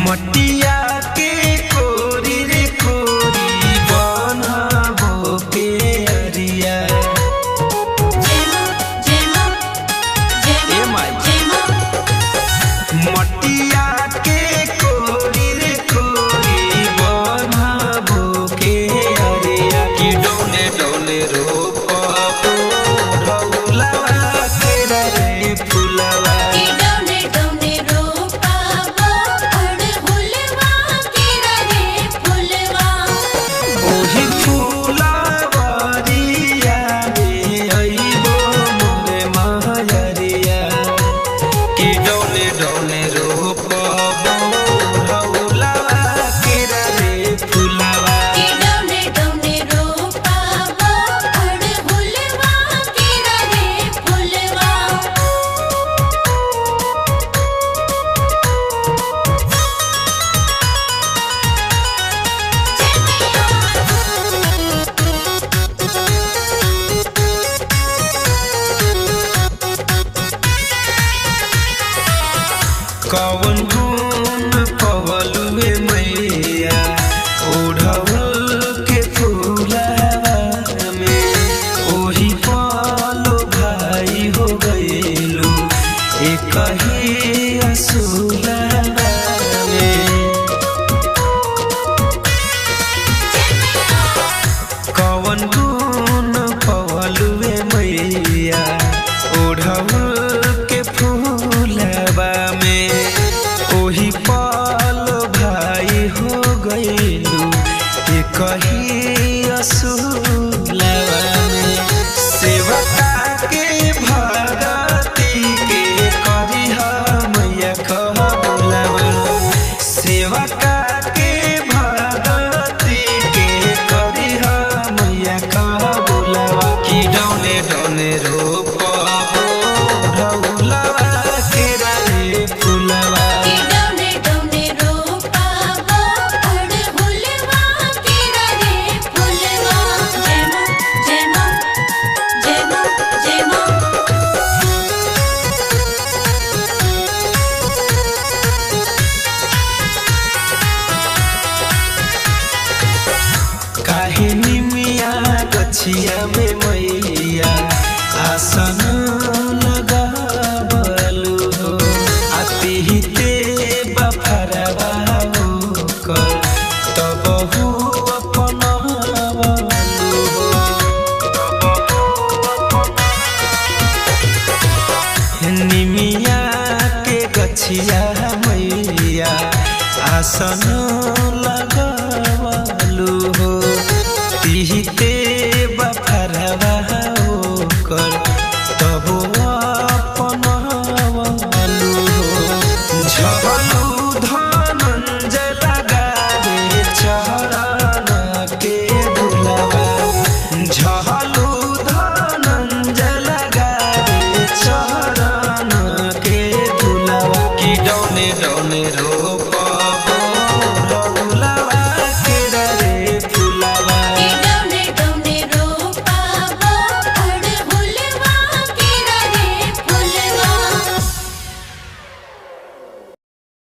मटिया के कोरी रे कोरी बनाबो के अरिया मटिया के कोरी रे कोरी बनाबो के अरिया की डोले डोले रोपबो ढौलवा के रे फुलवा कौन गुण पवलुए मैया ओढ़ल के फूलवा में ओही पालो भाई हो गइलू एक ही असुलवा में कौन गुण पवलुए मैया ओढ़ल के फूलवा में ओही पाल भाई हो गइलू एक ही असुलवा में सेवका के भगती के करिह मैया कहबुलवा सेवका के भगती के करिह मैया कहबुलवा की डौने डौने रोपबो ढौलवा के रे फुलवा काहे निमिया गछिया में मैया आसन लगावलू हो आतिहिते बफरवा होकर तबहु अपनावलू हो निमिया के गछिया मैया आसन लगावलू हो तिहिते बफरवा होकर तबो अपनावलू हो झबलू